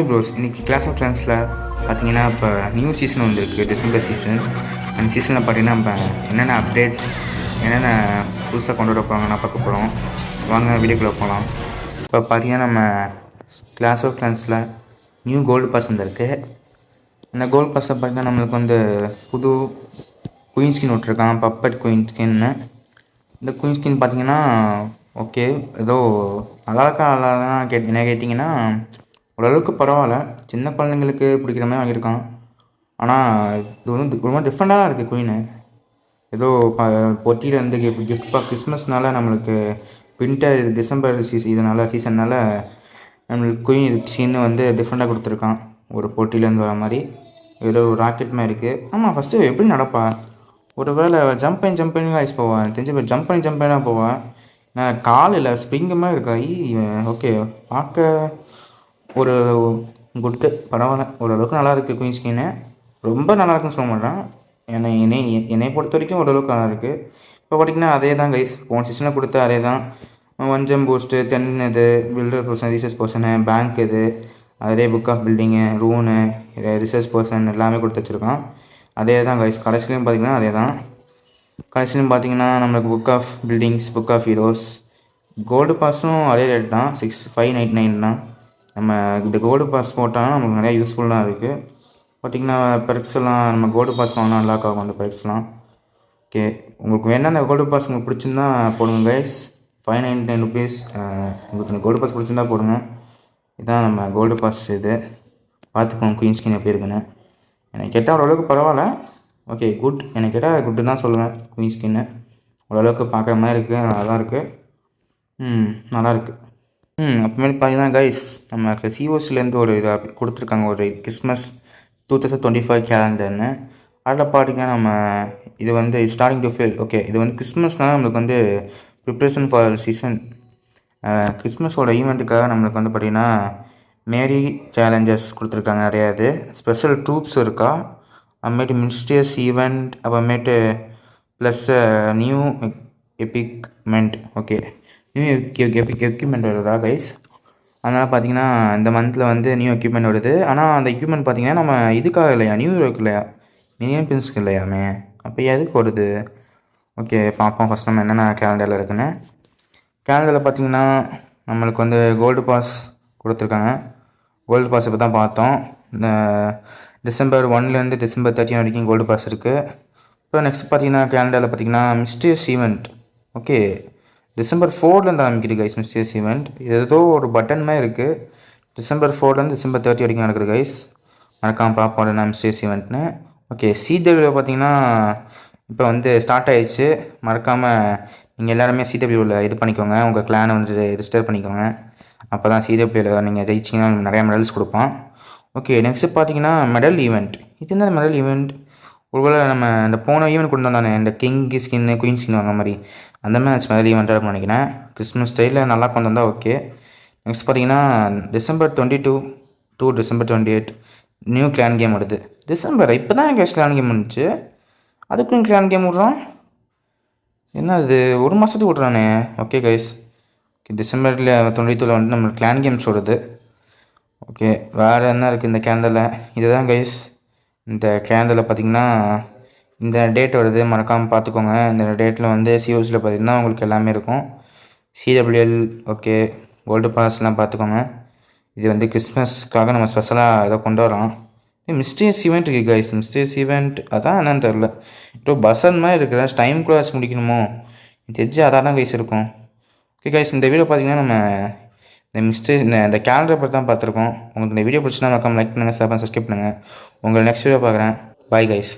Hi bros, இன்றைக்கி class of கிளான்ஸில் பார்த்தீங்கன்னா இப்போ நியூ சீசன் வந்துருக்கு, டிசம்பர் சீசன். அந்த சீசனில் பார்த்தீங்கன்னா இப்போ என்னென்ன அப்டேட்ஸ், என்னென்ன புதுசாக கொண்டு வர போகிறாங்கன்னா பார்க்க போகிறோம். வாங்க வீடியோக்குள்ளே போகலாம். இப்போ பார்த்தீங்கன்னா நம்ம கிளாஸ் ஆஃப் கிளான்ஸில் நியூ கோல்டு பாஸ் வந்துருக்கு. இந்த கோல்டு பாஸை பார்த்தீங்கன்னா நம்மளுக்கு வந்து புது குயின் ஸ்கின் விட்ருக்கான், பப்பட் குயின் ஸ்கின்னு. இந்த குயின் ஸ்கின் பார்த்தீங்கன்னா ஓகே, ஏதோ நல்லா என்ன கேட்டிங்கன்னா ஓரளவுக்கு பரவாயில்ல. சின்ன குழந்தைங்களுக்கு பிடிக்கிற மாதிரி வாங்கியிருக்கான். ஆனால் இது வந்து ரொம்ப டிஃப்ரெண்ட்டாக இருக்குது குயின்னு. ஏதோ பொட்டியிலேருந்து கிஃப்ட் கிறிஸ்மஸ்னால நம்மளுக்கு வின்டர் டிசம்பர் சீசன்னால் நம்மளுக்கு குயின் ஸ்கின்னு வந்து டிஃப்ரெண்ட்டாக கொடுத்துருக்கான். ஒரு பொட்டியிலேருந்து வர மாதிரி ஏதோ ஒரு ராக்கெட் மாதிரி இருக்குது. ஆமாம், ஃபஸ்ட்டு எப்படி நடப்பா? ஒரு வேளை ஜம்ப் பண்ணி வாய்ஸ் போவேன் தெரிஞ்சு. இப்போ ஜம்ப் பண்ணி தான் போவேன். நான் கால் இல்லை, ஸ்ப்ரிங்கு மாதிரி இருக்கா. ஓகே, பார்க்க ஒரு குட்டு பரவாயில்ல, ஓரளவுக்கு நல்லாயிருக்கு. குயின் ஸ்கின்னு ரொம்ப நல்லாயிருக்குன்னு சொல்ல மாட்டேன். என்னை பொறுத்த வரைக்கும் ஓரளவுக்கு நல்லாயிருக்கு. இப்போ பார்த்திங்கன்னா அதே தான் கைஸ், போன சீசனில் கொடுத்த அதே தான். வஞ்சம் பூஸ்ட்டு, இது builder person, research person, bank இது, அதே புக் ஆஃப் பில்டிங்கு, ரூனு, ரிசர்ச் பர்சன் எல்லாமே கொடுத்து வச்சுருக்கான். அதே தான் கைஸ். கடைசிலையும் பார்த்திங்கன்னா அதே தான். கடைசிலையும் பார்த்திங்கன்னா நம்மளுக்கு book of buildings, book of heroes, gold பாஸும் அதே ரேட் தான், 6599 தான். நம்ம இந்த கோல்டு பாஸ் போட்டால் நமக்கு நிறையா யூஸ்ஃபுல்லாக இருக்குது. பார்த்திங்கன்னா பெர்க்ஸ் எல்லாம் நம்ம கோல்டு பாஸ் வாங்கினா அன்லாக் ஆகும் அந்த பெர்க்ஸ்லாம். ஓகே, உங்களுக்கு வேணால் அந்த கோல்டு பாஸ் உங்களுக்கு பிடிச்சிருந்தா போடுங்க கைஸ். 599 ருபீஸ். உங்களுக்கு இந்த கோல்டு பாஸ் பிடிச்சிருந்தா போடுங்க. இதுதான் நம்ம கோல்டு பாஸ். இது பார்த்துக்கோங்க குயின் ஸ்கின் எப்படி இருக்குன்னு. எனக்கு கேட்டால் ஓரளவுக்கு பரவாயில்ல. Okay, good. எனக்கு கேட்டால் குட்டு தான் சொல்லுவேன். குயின் ஸ்கின்னு ஓரளவுக்கு பார்க்குற மாதிரி இருக்குது, நல்லா தான் இருக்குது. நல்லாயிருக்கு. அப்புறமேட்டு பார்த்தீங்கன்னா கைஸ், நம்ம சிஓஸ்லேருந்து ஒரு இதை கொடுத்துருக்காங்க, ஒரு கிறிஸ்மஸ் 2025 கேலண்டர்னு. அதில் பார்த்தீங்கன்னா நம்ம இது வந்து ஸ்டார்டிங் டு ஃபீல். ஓகே, இது வந்து கிறிஸ்மஸ்னால் நம்மளுக்கு வந்து ப்ரிப்ரேஷன் ஃபார் சீசன். கிறிஸ்மஸோட ஈவெண்ட்டுக்காக நம்மளுக்கு வந்து பார்த்திங்கன்னா மேரி சேலஞ்சஸ் கொடுத்துருக்காங்க நிறையா. இது ஸ்பெஷல் ட்ரூப்ஸ் இருக்கா, அப்புறமேட்டு மிஸ்டீரியஸ் ஈவெண்ட், அப்புறமேட்டு plus new equipment. Okay, new equipment வருதா கைஸ். அதனால் பார்த்தீங்கன்னா இந்த மந்தில் வந்து நியூ எக்யூப்மெண்ட் வருது. ஆனால் அந்த எக்யூப்மெண்ட் பார்த்தீங்கன்னா நம்ம இதுக்காக இல்லையா, நியூ இயர்க்கு இல்லையா, மினியன் பிரின்ஸ்க்கு இல்லையாமே. அப்போ எதுக்கு வருது? ஓகே, பார்ப்போம் ஃபஸ்ட் நம்ம என்னென்ன கேலண்டரில் இருக்குன்னு. கேலண்டரில் பார்த்தீங்கன்னா நம்மளுக்கு வந்து கோல்டு பாஸ் கொடுத்துருக்காங்க. கோல்டு பாஸ் இப்போ தான் பார்த்தோம். இந்த டிசம்பர் 1லேருந்து டிசம்பர் 13 வரைக்கும் கோல்டு பாஸ் இருக்குது. இப்போ நெக்ஸ்ட் பார்த்தீங்கன்னா கேலண்டரில் பார்த்தீங்கன்னா மிஸ்டீரியஸ் ஈவெண்ட். ஓகே, டிசம்பர் 4லேருந்து ஆரம்பிக்குது கைஸ் மிஸ்டீரியஸ் ஈவெண்ட். இது ஏதோ ஒரு பட்டன் மாதிரி இருக்குது. டிசம்பர் 4லேருந்து டிசம்பர் 30 வரைக்கும் நடக்குது கைஸ். மறக்காமல் பார்ப்போம் என்ன மிஸ்டீரியஸ் ஈவெண்ட்னு. ஓகே, சிடபிள்யூவில் பார்த்தீங்கன்னா இப்போ வந்து ஸ்டார்ட் ஆகிடுச்சு. மறக்காமல் நீங்கள் எல்லாருமே சிடபிள்யூவில் இது பண்ணிக்கோங்க, உங்கள் கிளானை வந்து ரெஜிஸ்டர் பண்ணிக்கோங்க. அப்போ தான் சிடபிள்யூவில் நீங்கள் ஜெயிச்சிங்கன்னா நிறையா மெடல்ஸ் கொடுப்பான். ஓகே, நெக்ஸ்ட்டு பார்த்தீங்கன்னா மெடல் ஈவெண்ட். இது என்ன மெடல் ஈவெண்ட்? ஒருவேளை நம்ம இந்த போன ஈவெண்ட் கொண்டு வந்தானே, இந்த கிங் ஸ்கின்னு குயின் ஸ்கின் வாங்க மாதிரி, அந்த மாதிரி மெடல் ஈவெண்ட்டாக இருக்கும்னு நினைக்கிறேன். கிறிஸ்மஸ் ஸ்டைலில் நல்லா கொண்டு வந்தால் ஓகே. நெக்ஸ்ட் பார்த்தீங்கன்னா December 22 to December 28 new clan game வருது. டிசம்பர் இப்போ தான் எனக்கு கிளான் கேம் வந்துச்சு, அதுக்கும் கிளான் கேம் விட்றான். என்ன இது, ஒரு மாதத்துக்கு விட்றானே. ஓகே கைஸ், டிசம்பரில் 22 வந்து நம்ம கிளான் கேம்ஸ் வருது. ஓகே, வேறு என்ன இருக்குது இந்த கேலண்டரில்? இதுதான் கைஸ். இந்த கேலண்டரில் பார்த்திங்கன்னா இந்த டேட் வருது, மறக்காமல் பார்த்துக்கோங்க. இந்த டேட்டில் வந்து சிஓஸில் பார்த்திங்கன்னா உங்களுக்கு எல்லாமே இருக்கும். சிடபிள்யூஎல், ஓகே, கோல்டு பாஸ்லாம் பார்த்துக்கோங்க. இது வந்து கிறிஸ்மஸ்க்காக நம்ம ஸ்பெஷலாக இதை கொண்டு வரோம். மிஸ்டீரியஸ் ஈவெண்ட் இருக்குது கைஸ். மிஸ்டீரியஸ் ஈவெண்ட் அதான் என்னன்னு தெரில. இப்போ பஸ்ஸன் மாதிரி இருக்கிற டைம் கூட வச்சு முடிக்கணுமோ தெரிஞ்சு அதாக தான் கைஸ் இருக்கும். ஓகே கைஸ், இந்த வீடியோ பார்த்திங்கன்னா நம்ம இந்த கேலண்டரை பற்றி தான் பார்த்துருக்கோம். உங்களுக்கு இந்த வீடியோ பிடிச்சினா மறக்காம லைக் பண்ணுங்கள், சப்ஸ்கிரைப் பண்ணுங்கள். உங்களை நெக்ஸ்ட் வீடியோ பார்க்குறேன். Bye guys.